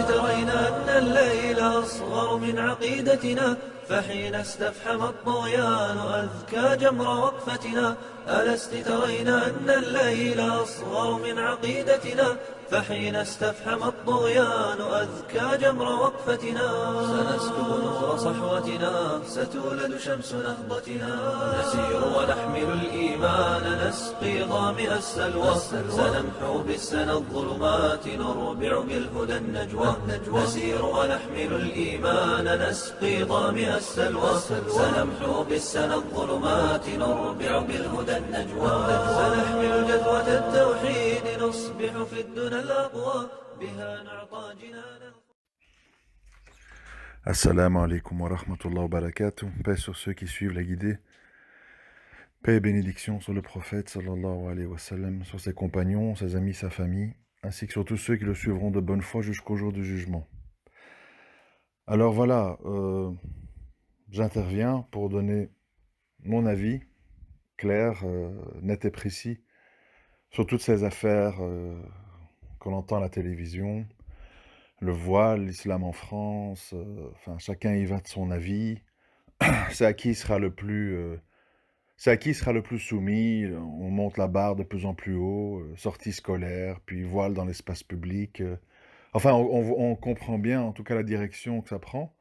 ترين أن الليل أصغر من عقيدتنا، فحين استفحم الطغيان أذكى جمر وقفتنا. ألست ترين أن الليل أصغر من عقيدتنا، فحين استفحم الطغيان أذكى جمر وقفتنا. سنسكب نور صحوتنا، ستولد شمس نهضتنا، نسير ونحمل الإيمان، نسقي ظامئ السلوى، سنمحو بالسنى الظلمات، نربع بالهدى النجوى. نسير ونحمل الإيمان، نسقي ظامئ السلوى، سنمحو بالسنى الظلمات، نربع بالهدى النجوى. سنحمل جذوة التوحيد، نصبح في الدنى الأقوى، بها نعطى جنانا. Assalamu alaikum wa rahmatullahi wa barakatuh. Paix sur ceux qui suivent la guidée. Paix et bénédiction sur le prophète sallallahu alayhi wa sallam, sur ses compagnons, ses amis, sa famille, ainsi que sur tous ceux qui le suivront de bonne foi jusqu'au jour du jugement. Alors voilà, j'interviens pour donner mon avis clair, net et précis sur toutes ces affaires qu'on entend à la télévision. Le voile, l'islam en France, enfin chacun y va de son avis. C'est à qui sera le plus soumis. On monte la barre de plus en plus haut, sortie scolaire, puis voile dans l'espace public. Enfin, on comprend bien, en tout cas, la direction que ça prend.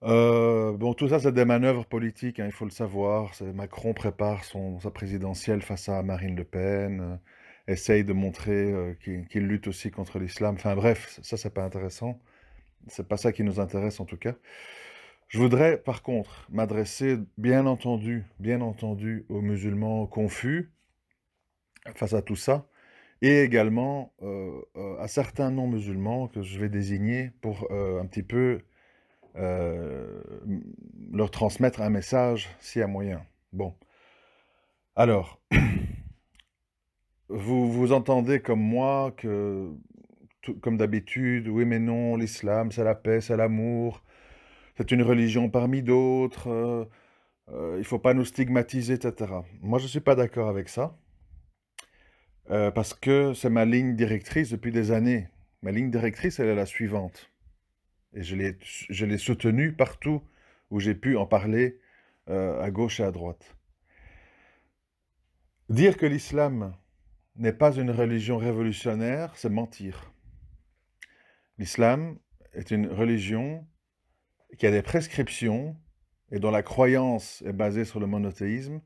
Bon, tout ça, c'est des manœuvres politiques, hein, il faut le savoir. Macron prépare sa présidentielle face à Marine Le Pen, essaye de montrer qu'il lutte aussi contre l'islam. Enfin bref, ça, c'est pas intéressant. C'est pas ça qui nous intéresse, en tout cas. Je voudrais, par contre, m'adresser, bien entendu, aux musulmans confus face à tout ça, et également à certains non-musulmans que je vais désigner pour un petit peu leur transmettre un message, s'il y a moyen. Bon. Alors, vous entendez comme moi que, comme d'habitude, oui mais non, l'islam, c'est la paix, c'est l'amour, c'est une religion parmi d'autres, il ne faut pas nous stigmatiser, etc. Moi, je ne suis pas d'accord avec ça, parce que c'est ma ligne directrice depuis des années. Ma ligne directrice, elle est la suivante. Et je l'ai soutenue partout où j'ai pu en parler, à gauche et à droite. Dire que l'islam n'est pas une religion révolutionnaire, c'est mentir. L'islam est une religion qui a des prescriptions et dont la croyance est basée sur le monothéisme,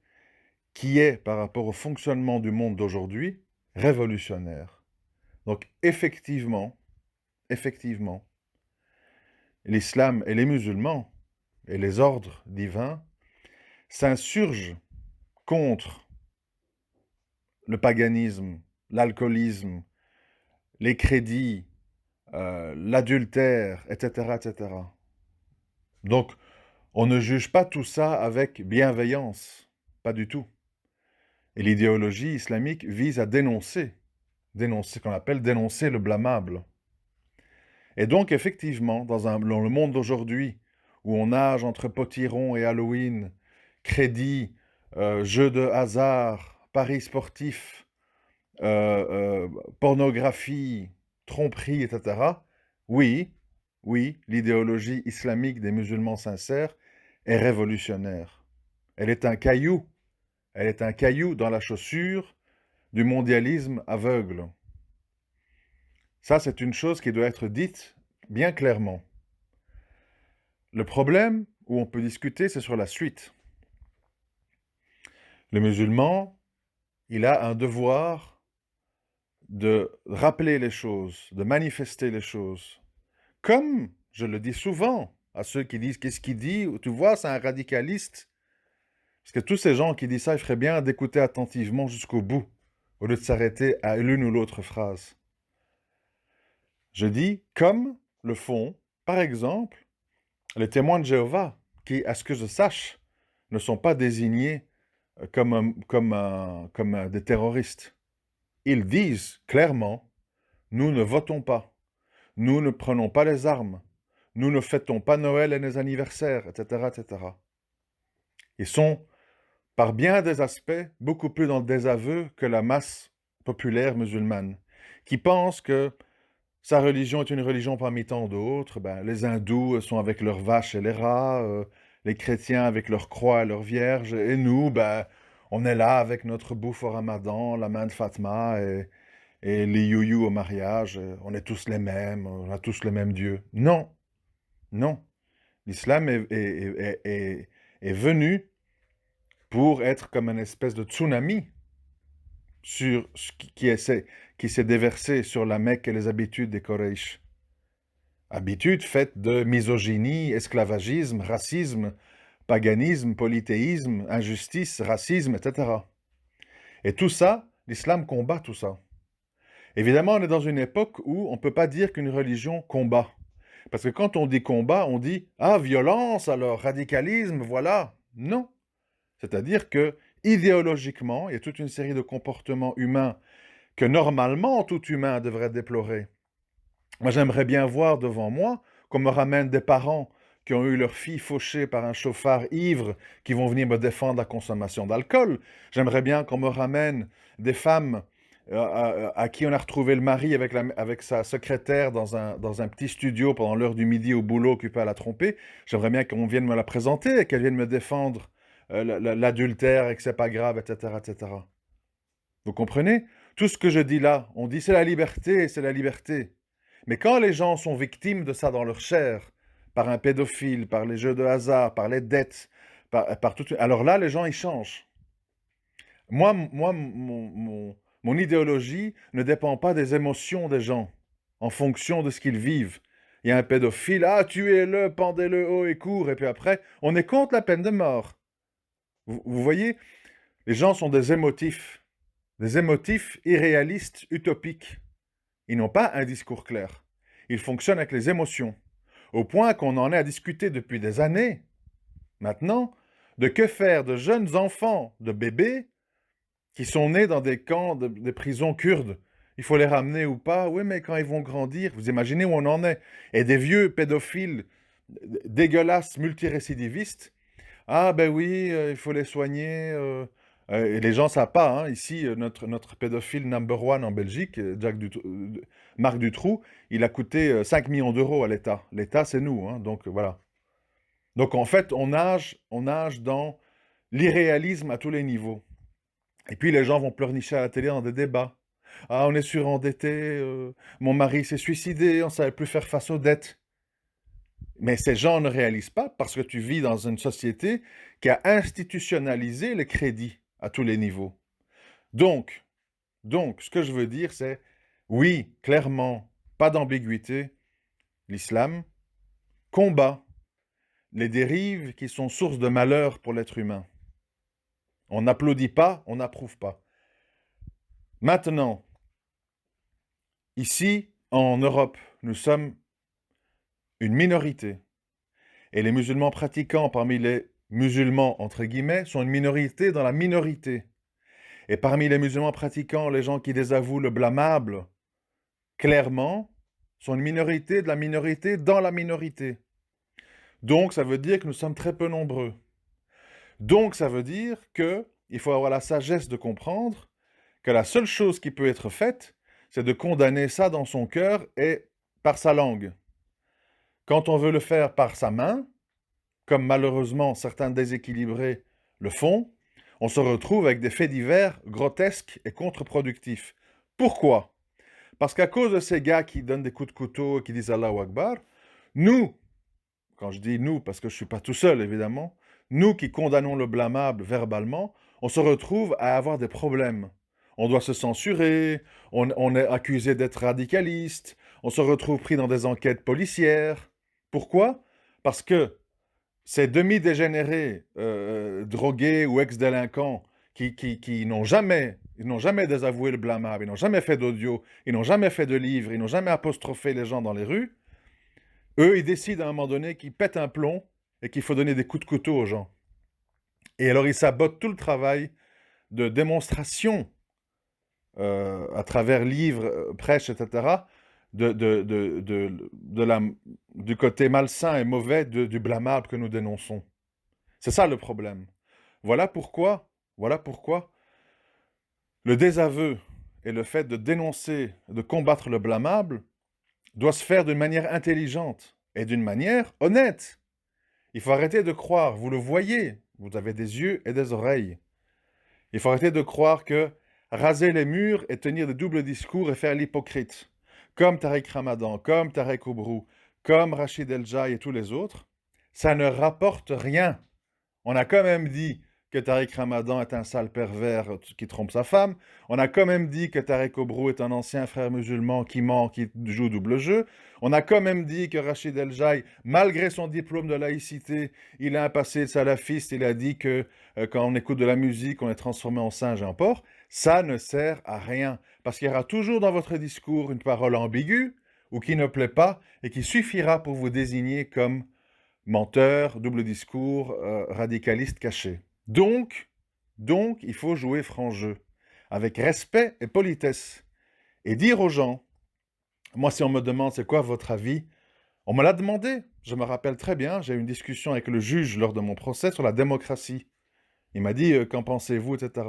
qui est, par rapport au fonctionnement du monde d'aujourd'hui, révolutionnaire. Donc, effectivement, l'islam et les musulmans et les ordres divins s'insurgent contre le paganisme, l'alcoolisme, les crédits, l'adultère, etc., etc. Donc, on ne juge pas tout ça avec bienveillance, pas du tout. Et l'idéologie islamique vise à dénoncer ce qu'on appelle dénoncer le blâmable. Et donc, effectivement, dans le monde d'aujourd'hui, où on nage entre potiron et Halloween, crédit, jeux de hasard, paris sportifs, pornographie, tromperie, etc., oui, l'idéologie islamique des musulmans sincères est révolutionnaire. Elle est un caillou dans la chaussure du mondialisme aveugle. Ça, c'est une chose qui doit être dite bien clairement. Le problème où on peut discuter, c'est sur la suite. Le musulman, il a un devoir de rappeler les choses, de manifester les choses. Comme je le dis souvent à ceux qui disent « qu'est-ce qu'il dit ?» Tu vois, c'est un radicaliste. Parce que tous ces gens qui disent ça, il ferait bien d'écouter attentivement jusqu'au bout, au lieu de s'arrêter à l'une ou l'autre phrase. Je dis comme le font, par exemple, les témoins de Jéhovah, qui, à ce que je sache, ne sont pas désignés comme des terroristes. Ils disent clairement, nous ne votons pas, nous ne prenons pas les armes, nous ne fêtons pas Noël et les anniversaires, etc., etc. Ils sont, par bien des aspects, beaucoup plus dans le désaveu que la masse populaire musulmane, qui pense que sa religion est une religion parmi tant d'autres. Ben, les hindous sont avec leurs vaches et les rats, les chrétiens avec leurs croix et leurs vierges, et nous, ben, on est là avec notre bouffe au ramadan, la main de Fatma et les youyou au mariage. On est tous les mêmes, on a tous le même Dieu. Non, non. L'islam est venu pour être comme une espèce de tsunami sur ce qui s'est déversé sur la Mecque et les habitudes des Quraysh. Habitudes faites de misogynie, esclavagisme, racisme, paganisme, polythéisme, injustice, racisme, etc. Et tout ça, l'islam combat tout ça. Évidemment, on est dans une époque où on ne peut pas dire qu'une religion combat. Parce que quand on dit combat, on dit « Ah, violence, alors radicalisme, voilà ». Non. C'est-à-dire que, idéologiquement, il y a toute une série de comportements humains que normalement tout humain devrait déplorer. Moi, j'aimerais bien voir devant moi qu'on me ramène des parents qui ont eu leur fille fauchée par un chauffard ivre qui vont venir me défendre la consommation d'alcool. J'aimerais bien qu'on me ramène des femmes à qui on a retrouvé le mari avec sa secrétaire dans un petit studio pendant l'heure du midi au boulot occupé à la tromper. J'aimerais bien qu'on vienne me la présenter et qu'elle vienne me défendre l'adultère et que c'est pas grave, etc., etc. Vous comprenez? Tout ce que je dis là, on dit c'est la liberté, c'est la liberté. Mais quand les gens sont victimes de ça dans leur chair, par un pédophile, par les jeux de hasard, par les dettes, par tout, alors là, les gens, ils changent. Moi, mon idéologie ne dépend pas des émotions des gens, en fonction de ce qu'ils vivent. Il y a un pédophile, ah, tuez-le, pendez-le haut et court, et puis après, on est contre la peine de mort. Vous voyez, les gens sont des émotifs irréalistes, utopiques. Ils n'ont pas un discours clair. Ils fonctionnent avec les émotions, au point qu'on en est à discuter depuis des années, maintenant, de que faire de jeunes enfants, de bébés, qui sont nés dans des camps, des prisons kurdes. Il faut les ramener ou pas? Oui, mais quand ils vont grandir, vous imaginez où on en est. Et des vieux pédophiles dégueulasses, multirécidivistes. Ah ben oui, il faut les soigner. Et les gens ne savent pas. Hein. Ici, notre pédophile number one en Belgique, Marc Dutroux, il a coûté 5 millions d'euros à l'État. L'État, c'est nous. Hein. Donc voilà. Donc en fait, on nage dans l'irréalisme à tous les niveaux. Et puis les gens vont pleurnicher à la télé dans des débats. Ah, on est surendetté, mon mari s'est suicidé, on ne savait plus faire face aux dettes. Mais ces gens ne réalisent pas parce que tu vis dans une société qui a institutionnalisé le crédit à tous les niveaux. Donc, ce que je veux dire, c'est, oui, clairement, pas d'ambiguïté, l'islam combat les dérives qui sont source de malheur pour l'être humain. On n'applaudit pas, on n'approuve pas. Maintenant, ici, en Europe, nous sommes une minorité. Et les musulmans pratiquants parmi les musulmans, entre guillemets, sont une minorité dans la minorité. Et parmi les musulmans pratiquants, les gens qui désavouent le blâmable, clairement, sont une minorité de la minorité dans la minorité. Donc, ça veut dire que nous sommes très peu nombreux. Donc, ça veut dire qu'il faut avoir la sagesse de comprendre que la seule chose qui peut être faite, c'est de condamner ça dans son cœur et par sa langue. Quand on veut le faire par sa main, comme malheureusement certains déséquilibrés le font, on se retrouve avec des faits divers grotesques et contre-productifs. Pourquoi? Parce qu'à cause de ces gars qui donnent des coups de couteau et qui disent Allahu Akbar, nous, quand je dis nous, parce que je ne suis pas tout seul évidemment, nous qui condamnons le blâmable verbalement, on se retrouve à avoir des problèmes. On doit se censurer, on est accusé d'être radicaliste, on se retrouve pris dans des enquêtes policières. Pourquoi? Parce que ces demi-dégénérés, drogués ou ex-délinquants qui n'ont jamais désavoué le blâmable, ils n'ont jamais fait d'audio, ils n'ont jamais fait de livre, ils n'ont jamais apostrophé les gens dans les rues, eux, ils décident à un moment donné qu'ils pètent un plomb et qu'il faut donner des coups de couteau aux gens. Et alors, ils sabotent tout le travail de démonstration à travers livres, prêches, etc., du côté malsain et mauvais du blâmable que nous dénonçons. C'est ça le problème. Voilà pourquoi le désaveu et le fait de dénoncer, de combattre le blâmable doit se faire d'une manière intelligente et d'une manière honnête. Il faut arrêter de croire, vous le voyez, vous avez des yeux et des oreilles. Il faut arrêter de croire que raser les murs et tenir des doubles discours et faire l'hypocrite, comme Tariq Ramadan, comme Tarek Oubrou, comme Rachid El Jaï et tous les autres, ça ne rapporte rien. On a quand même dit que Tariq Ramadan est un sale pervers qui trompe sa femme. On a quand même dit que Tarek Oubrou est un ancien frère musulman qui ment, qui joue double jeu. On a quand même dit que Rachid El Jaï, malgré son diplôme de laïcité, il a un passé salafiste. Il a dit que quand on écoute de la musique, on est transformé en singe et en porc. Ça ne sert à rien. Parce qu'il y aura toujours dans votre discours une parole ambiguë ou qui ne plaît pas et qui suffira pour vous désigner comme menteur, double discours, radicaliste caché. Donc, il faut jouer franc jeu, avec respect et politesse, et dire aux gens, moi si on me demande c'est quoi votre avis, on me l'a demandé, je me rappelle très bien, j'ai eu une discussion avec le juge lors de mon procès sur la démocratie. Il m'a dit, qu'en pensez-vous, etc.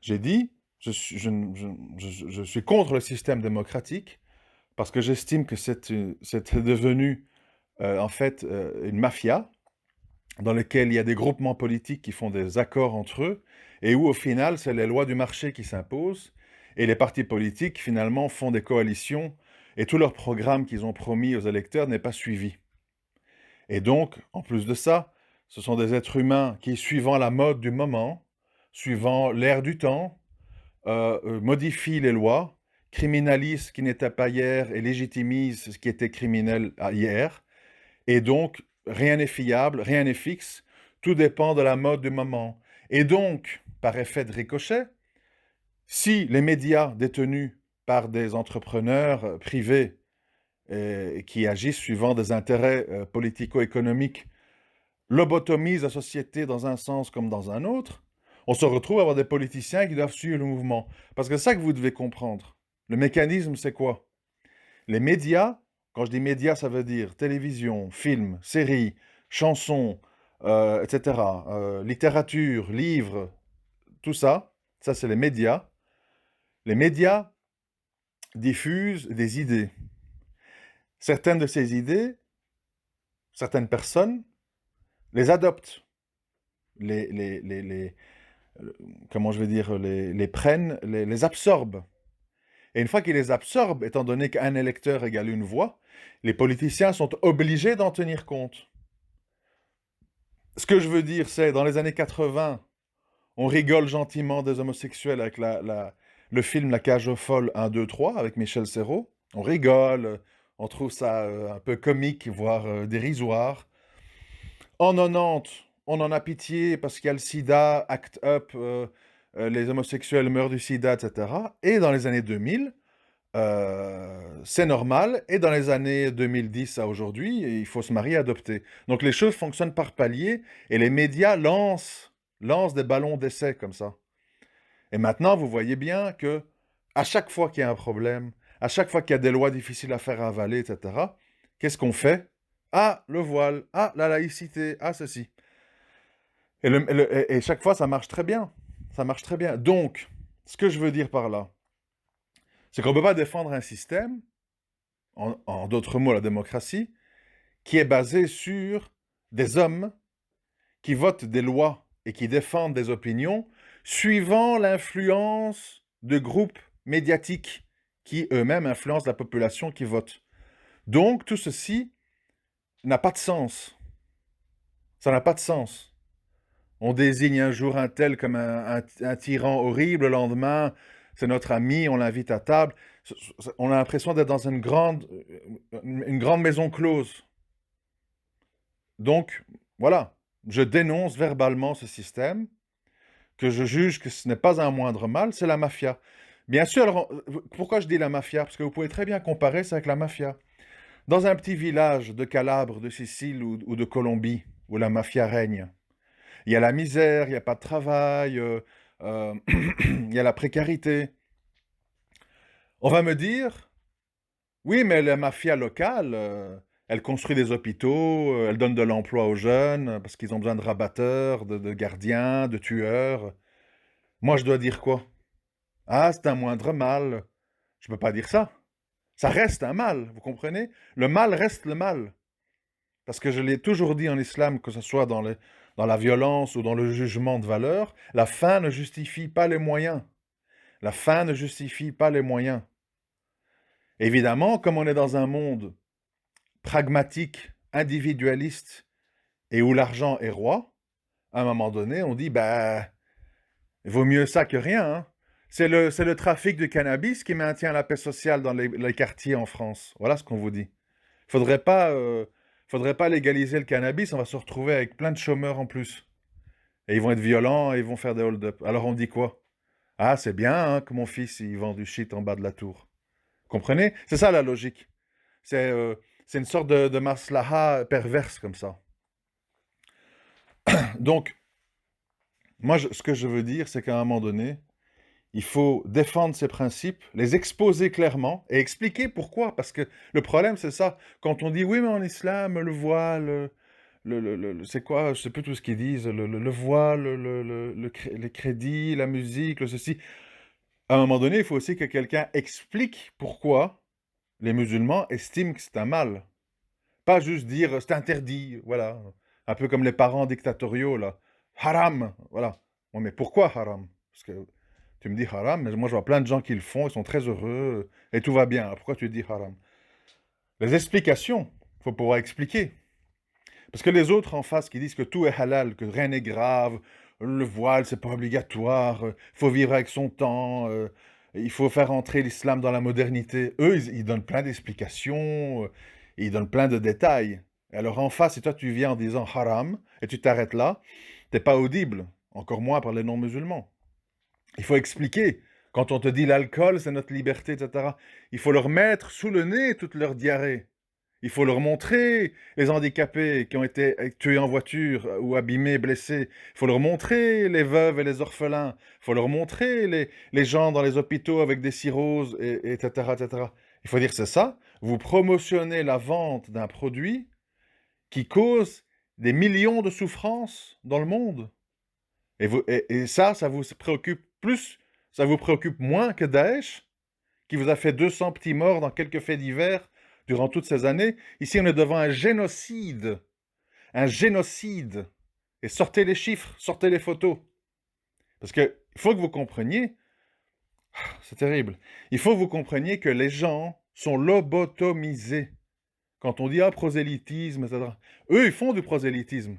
J'ai dit, je suis contre le système démocratique, parce que j'estime que c'est devenu en fait une mafia, dans lequel il y a des groupements politiques qui font des accords entre eux, et où au final, c'est les lois du marché qui s'imposent, et les partis politiques finalement font des coalitions, et tout leur programme qu'ils ont promis aux électeurs n'est pas suivi. Et donc, en plus de ça, ce sont des êtres humains qui, suivant la mode du moment, suivant l'air du temps, modifient les lois, criminalisent ce qui n'était pas hier et légitimisent ce qui était criminel hier, et donc, rien n'est fiable, rien n'est fixe, tout dépend de la mode du moment. Et donc, par effet de ricochet, si les médias détenus par des entrepreneurs privés qui agissent suivant des intérêts politico-économiques lobotomisent la société dans un sens comme dans un autre, on se retrouve à avoir des politiciens qui doivent suivre le mouvement. Parce que c'est ça que vous devez comprendre. Le mécanisme, c'est quoi? Les médias, quand je dis médias, ça veut dire télévision, film, séries, chansons, etc., littérature, livres, tout ça, ça c'est les médias. Les médias diffusent des idées. Certaines de ces idées, certaines personnes les adoptent, comment je vais dire, les prennent, les absorbent. Et une fois qu'ils les absorbent, étant donné qu'un électeur égale une voix, les politiciens sont obligés d'en tenir compte. Ce que je veux dire, c'est, dans les années 80, on rigole gentiment des homosexuels avec le film La Cage aux folles 1, 2, 3, avec Michel Serrault. On rigole, on trouve ça un peu comique, voire dérisoire. En 90, on en a pitié parce qu'il y a le sida, Act Up, les homosexuels meurent du sida, etc. Et dans les années 2000, c'est normal. Et dans les années 2010 à aujourd'hui, il faut se marier et adopter. Donc les choses fonctionnent par paliers et les médias lancent des ballons d'essai comme ça. Et maintenant, vous voyez bien que à chaque fois qu'il y a un problème, à chaque fois qu'il y a des lois difficiles à faire avaler, etc., qu'est-ce qu'on fait? Ah, le voile, ah, la laïcité, ah, ceci. Et chaque fois, ça marche très bien. Ça marche très bien. Donc, ce que je veux dire par là, c'est qu'on ne peut pas défendre un système, en d'autres mots la démocratie, qui est basé sur des hommes qui votent des lois et qui défendent des opinions suivant l'influence de groupes médiatiques qui eux-mêmes influencent la population qui vote. Donc tout ceci n'a pas de sens. Ça n'a pas de sens. On désigne un jour un tel comme un tyran horrible, le lendemain, c'est notre ami, on l'invite à table. On a l'impression d'être dans une grande maison close. Donc, voilà, je dénonce verbalement ce système, que je juge que ce n'est pas un moindre mal, c'est la mafia. Bien sûr, alors, pourquoi je dis la mafia? Parce que vous pouvez très bien comparer ça avec la mafia. Dans un petit village de Calabre, de Sicile ou de Colombie, où la mafia règne, il y a la misère, il n'y a pas de travail, il y a la précarité. On va me dire, oui, mais la mafia locale, elle construit des hôpitaux, elle donne de l'emploi aux jeunes, parce qu'ils ont besoin de rabatteurs, de gardiens, de tueurs. Moi, je dois dire quoi? Ah, c'est un moindre mal. Je ne peux pas dire ça. Ça reste un mal, vous comprenez? Le mal reste le mal. Parce que je l'ai toujours dit en islam, que ce soit dans la violence ou dans le jugement de valeur, la fin ne justifie pas les moyens. La fin ne justifie pas les moyens. Évidemment, comme on est dans un monde pragmatique, individualiste, et où l'argent est roi, à un moment donné, on dit, bah, il vaut mieux ça que rien, hein. C'est le trafic de cannabis qui maintient la paix sociale dans les quartiers en France. Voilà ce qu'on vous dit. Faudrait pas légaliser le cannabis, on va se retrouver avec plein de chômeurs en plus. Et ils vont être violents et ils vont faire des hold-up. Alors on dit quoi? Ah, c'est bien hein, que mon fils il vend du shit en bas de la tour. Comprenez? C'est ça la logique. C'est euh, c'est une sorte de maslaha perverse comme ça. Donc, ce que je veux dire, c'est qu'à un moment donné, il faut défendre ces principes, les exposer clairement et expliquer pourquoi. Parce que le problème, c'est ça. Quand on dit, oui, mais en islam, le voile, c'est quoi, je sais plus tout ce qu'ils disent, le voile, les crédits, la musique, le ceci. À un moment donné, il faut aussi que quelqu'un explique pourquoi les musulmans estiment que c'est un mal. Pas juste dire c'est interdit, voilà. Un peu comme les parents dictatoriaux, là. Haram, voilà. Ouais, mais pourquoi haram? Parce que tu me dis haram, mais moi je vois plein de gens qui le font, ils sont très heureux, et tout va bien. Alors pourquoi tu dis haram? Les explications, il faut pouvoir expliquer. Parce que les autres en face qui disent que tout est halal, que rien n'est grave, le voile c'est pas obligatoire, il faut vivre avec son temps, il faut faire entrer l'islam dans la modernité. Eux, ils donnent plein d'explications, ils donnent plein de détails. Et alors en face, si toi tu viens en disant haram, et tu t'arrêtes là, t'es pas audible, encore moins par les non-musulmans. Il faut expliquer. Quand on te dit l'alcool, c'est notre liberté, etc., il faut leur mettre sous le nez toute leur diarrhée. Il faut leur montrer les handicapés qui ont été tués en voiture ou abîmés, blessés. Il faut leur montrer les veuves et les orphelins. Il faut leur montrer les gens dans les hôpitaux avec des cirrhoses, etc., etc. Il faut dire c'est ça. Vous promotionnez la vente d'un produit qui cause des millions de souffrances dans le monde. Et ça vous préoccupe plus, ça vous préoccupe moins que Daesh, qui vous a fait 200 petits morts dans quelques faits divers durant toutes ces années. Ici, on est devant un génocide. Un génocide. Et sortez les chiffres, sortez les photos. Parce qu'il faut que vous compreniez, c'est terrible, il faut que vous compreniez que les gens sont lobotomisés. Quand on dit ah, prosélytisme, etc. Eux, ils font du prosélytisme.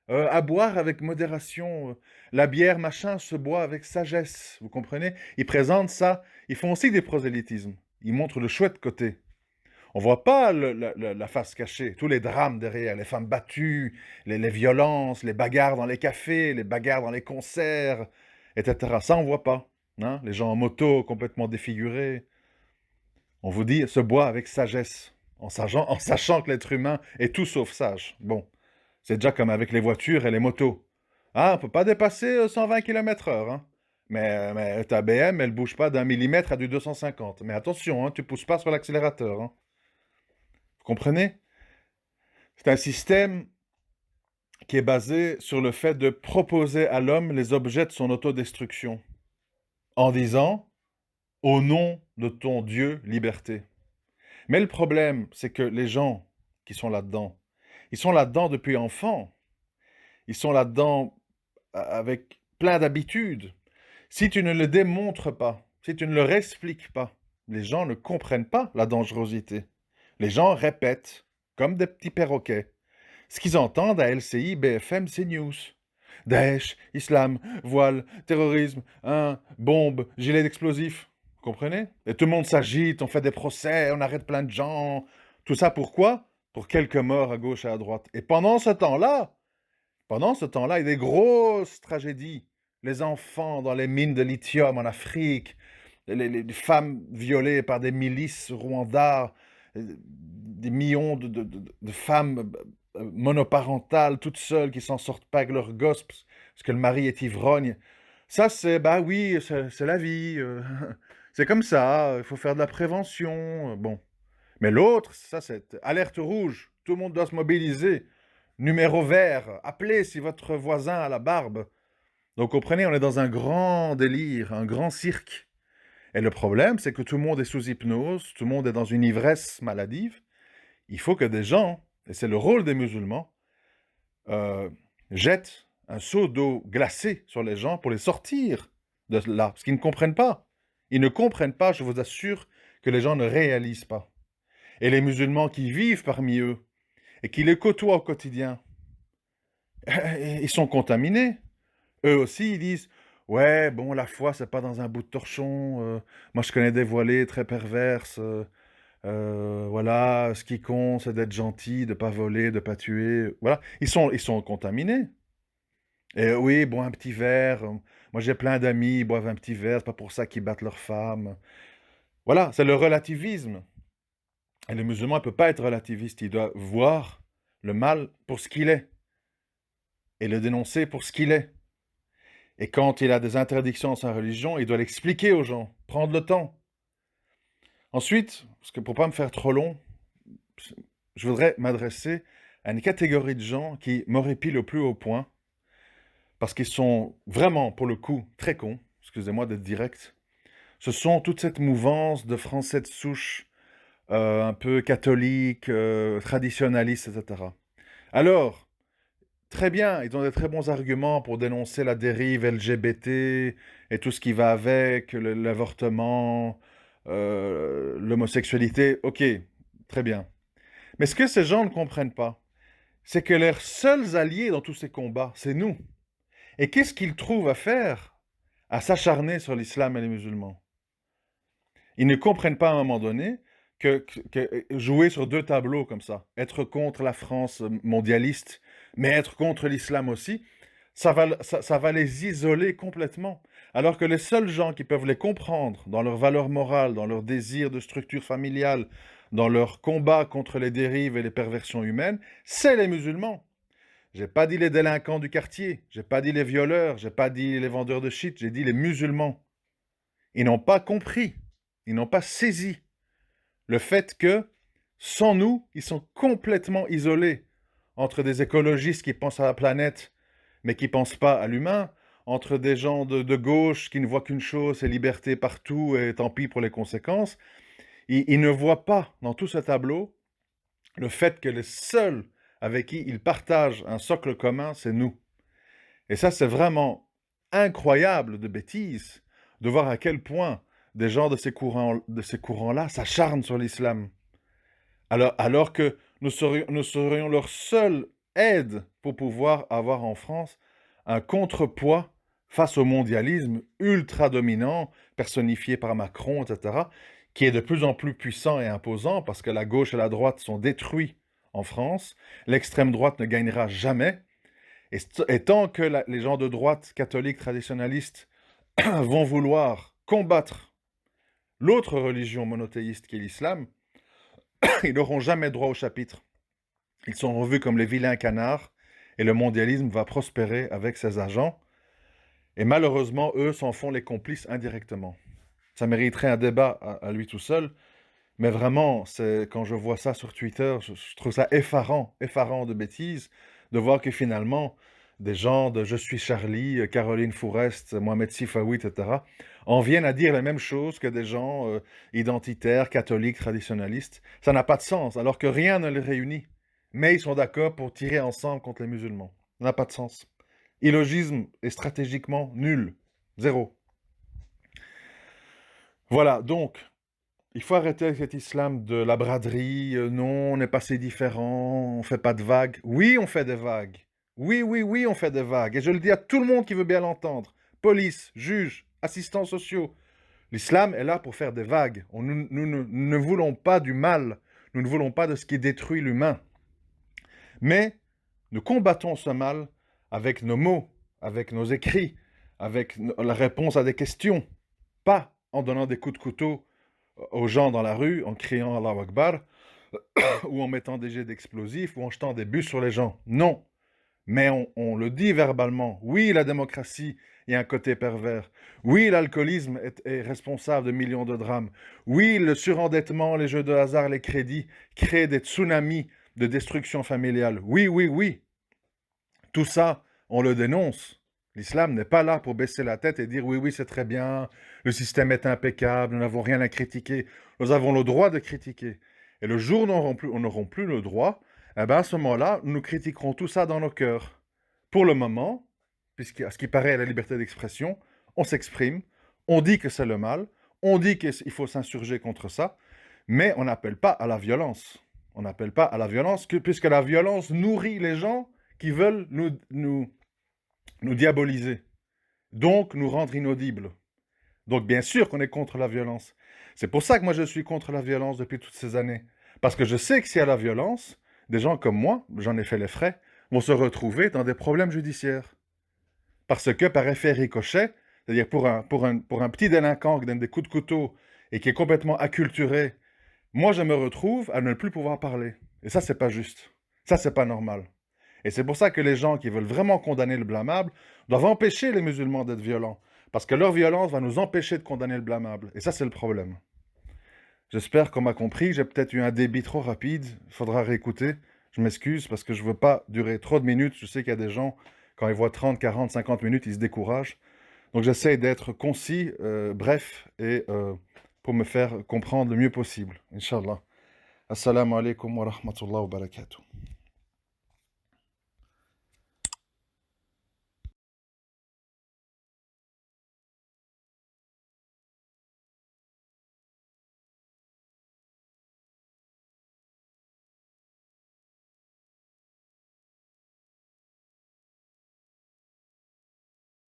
À boire avec modération. La bière, machin, se boit avec sagesse. Vous comprenez? Ils présentent ça. Ils font aussi des prosélytismes. Ils montrent le chouette côté. On voit pas la face cachée, tous les drames derrière, les femmes battues, les violences, les bagarres dans les cafés, les bagarres dans les concerts, etc. Ça, on voit pas. Hein? Les gens en moto complètement défigurés. On vous dit, se boit avec sagesse, en sachant que l'être humain est tout sauf sage. Bon, c'est déjà comme avec les voitures et les motos. Ah, on peut pas dépasser 120 km/h. Hein? Mais ta BM, elle bouge pas d'un millimètre à du 250. Mais attention, hein, tu pousses pas sur l'accélérateur. Hein? Vous comprenez? C'est un système qui est basé sur le fait de proposer à l'homme les objets de son autodestruction, en disant « Au nom de ton Dieu, liberté ». Mais le problème, c'est que les gens qui sont là-dedans, ils sont là-dedans depuis enfant. Ils sont là-dedans avec plein d'habitudes. Si tu ne le démontres pas, si tu ne leur expliques pas, les gens ne comprennent pas la dangerosité. Les gens répètent, comme des petits perroquets, ce qu'ils entendent à LCI, BFM, CNews. Daesh, islam, voile, terrorisme, bombe, gilet d'explosifs. Vous comprenez? Et tout le monde s'agite, on fait des procès, on arrête plein de gens. Tout ça pourquoi? Pour quelques morts à gauche et à droite. Et pendant ce temps-là, il y a des grosses tragédies. Les enfants dans les mines de lithium en Afrique, les femmes violées par des milices Rwanda, des millions de femmes monoparentales, toutes seules, qui s'en sortent pas avec leurs gosses parce que le mari est ivrogne. Ça, bah oui, c'est la vie. C'est comme ça, il faut faire de la prévention. Bon. Mais l'autre, ça, c'est alerte rouge. Tout le monde doit se mobiliser. Numéro vert, appelez si votre voisin a la barbe. Donc, comprenez, on est dans un grand délire, un grand cirque. Et le problème, c'est que tout le monde est sous hypnose, tout le monde est dans une ivresse maladive. Il faut que des gens, et c'est le rôle des musulmans, jettent un seau d'eau glacée sur les gens pour les sortir de là, parce qu'ils ne comprennent pas. Ils ne comprennent pas, je vous assure, que les gens ne réalisent pas. Et les musulmans qui vivent parmi eux et qui les côtoient au quotidien, ils sont contaminés. Eux aussi, ils disent ouais, bon, la foi, c'est pas dans un bout de torchon. Moi, je connais des voilées très perverses. Voilà, ce qui compte, c'est d'être gentil, de pas voler, de pas tuer. Voilà, ils sont contaminés. Et oui, bon, un petit verre. Moi, j'ai plein d'amis, ils boivent un petit verre, c'est pas pour ça qu'ils battent leurs femmes. Voilà, c'est le relativisme. Et le musulman ne peut pas être relativiste, il doit voir le mal pour ce qu'il est et le dénoncer pour ce qu'il est. Et quand il a des interdictions dans sa religion, il doit l'expliquer aux gens, prendre le temps. Ensuite, parce que pour ne pas me faire trop long, je voudrais m'adresser à une catégorie de gens qui m'horripilent au plus haut point, parce qu'ils sont vraiment, pour le coup, très cons, excusez-moi d'être direct. Ce sont toute cette mouvance de Français de souche, un peu catholiques, traditionnalistes, etc. Alors, très bien, ils ont des très bons arguments pour dénoncer la dérive LGBT et tout ce qui va avec, l'avortement, l'homosexualité. Ok, très bien. Mais ce que ces gens ne comprennent pas, c'est que leurs seuls alliés dans tous ces combats, c'est nous. Et qu'est-ce qu'ils trouvent à faire? À s'acharner sur l'islam et les musulmans. Ils ne comprennent pas à un moment donné que jouer sur deux tableaux comme ça, être contre la France mondialiste, mais être contre l'islam aussi, ça va les isoler complètement. Alors que les seuls gens qui peuvent les comprendre dans leurs valeurs morales, dans leur désir de structure familiale, dans leur combat contre les dérives et les perversions humaines, c'est les musulmans. J'ai pas dit les délinquants du quartier, j'ai pas dit les violeurs, j'ai pas dit les vendeurs de shit, j'ai dit les musulmans. Ils n'ont pas compris, ils n'ont pas saisi le fait que, sans nous, ils sont complètement isolés entre des écologistes qui pensent à la planète, mais qui ne pensent pas à l'humain, entre des gens de gauche qui ne voient qu'une chose, c'est liberté partout et tant pis pour les conséquences. Ils ne voient pas dans tout ce tableau le fait que les seuls avec qui ils partagent un socle commun, c'est nous. Et ça, c'est vraiment incroyable de bêtises de voir à quel point des gens de ces courants-là s'acharnent sur l'islam. Alors que nous serions leur seule aide pour pouvoir avoir en France un contrepoids face au mondialisme ultra dominant, personnifié par Macron, etc., qui est de plus en plus puissant et imposant parce que la gauche et la droite sont détruits en France. L'extrême droite ne gagnera jamais. Et tant que les gens de droite, catholiques, traditionnalistes, vont vouloir combattre l'autre religion monothéiste qui est l'islam, ils n'auront jamais droit au chapitre. Ils sont revus comme les vilains canards et le mondialisme va prospérer avec ses agents. Et malheureusement, eux s'en font les complices indirectement. Ça mériterait un débat à lui tout seul, mais vraiment, quand je vois ça sur Twitter, je trouve ça effarant de bêtises, de voir que finalement, des gens de Je suis Charlie, Caroline Fourest, Mohamed Sifawi, etc., en viennent à dire les mêmes choses que des gens identitaires, catholiques, traditionnalistes. Ça n'a pas de sens, alors que rien ne les réunit. Mais ils sont d'accord pour tirer ensemble contre les musulmans. Ça n'a pas de sens. Illogisme est stratégiquement nul. Zéro. Voilà, donc, il faut arrêter avec cet islam de la braderie. Non, on n'est pas si différents, on ne fait pas de vagues. Oui, on fait des vagues. Oui, oui, oui, on fait des vagues. Et je le dis à tout le monde qui veut bien l'entendre. Police, juges, assistants sociaux. L'islam est là pour faire des vagues. Nous ne voulons pas du mal. Nous ne voulons pas de ce qui détruit l'humain. Mais nous combattons ce mal avec nos mots, avec nos écrits, avec la réponse à des questions. Pas en donnant des coups de couteau aux gens dans la rue, en criant Allahu Akbar, ou en mettant des jets d'explosifs, ou en jetant des bus sur les gens. Non. Mais on le dit verbalement. Oui, la démocratie, il y a un côté pervers. Oui, l'alcoolisme est responsable de millions de drames. Oui, le surendettement, les jeux de hasard, les crédits créent des tsunamis de destruction familiale. Oui, oui, oui. Tout ça, on le dénonce. L'islam n'est pas là pour baisser la tête et dire oui, oui, c'est très bien, le système est impeccable, nous n'avons rien à critiquer. Nous avons le droit de critiquer. Et le jour où on n'auront plus le droit, eh ben à ce moment-là, nous critiquerons tout ça dans nos cœurs. Pour le moment, puisqu'à ce qui paraît à la liberté d'expression, on s'exprime, on dit que c'est le mal, on dit qu'il faut s'insurger contre ça, mais on n'appelle pas à la violence. On n'appelle pas à la violence, puisque la violence nourrit les gens qui veulent nous diaboliser, donc nous rendre inaudibles. Donc bien sûr qu'on est contre la violence. C'est pour ça que moi je suis contre la violence depuis toutes ces années. Parce que je sais que s'il y a la violence, des gens comme moi, j'en ai fait les frais, vont se retrouver dans des problèmes judiciaires. Parce que par effet ricochet, c'est-à-dire pour un petit délinquant qui donne des coups de couteau et qui est complètement acculturé, moi je me retrouve à ne plus pouvoir parler. Et ça, c'est pas juste. Ça, c'est pas normal. Et c'est pour ça que les gens qui veulent vraiment condamner le blâmable doivent empêcher les musulmans d'être violents. Parce que leur violence va nous empêcher de condamner le blâmable. Et ça, c'est le problème. J'espère qu'on m'a compris. J'ai peut-être eu un débit trop rapide. Il faudra réécouter. Je m'excuse parce que je ne veux pas durer trop de minutes. Je sais qu'il y a des gens, quand ils voient 30, 40, 50 minutes, ils se découragent. Donc j'essaie d'être concis, bref, et pour me faire comprendre le mieux possible. Inch'Allah. Assalamu alaikum wa rahmatullahi wa barakatuh.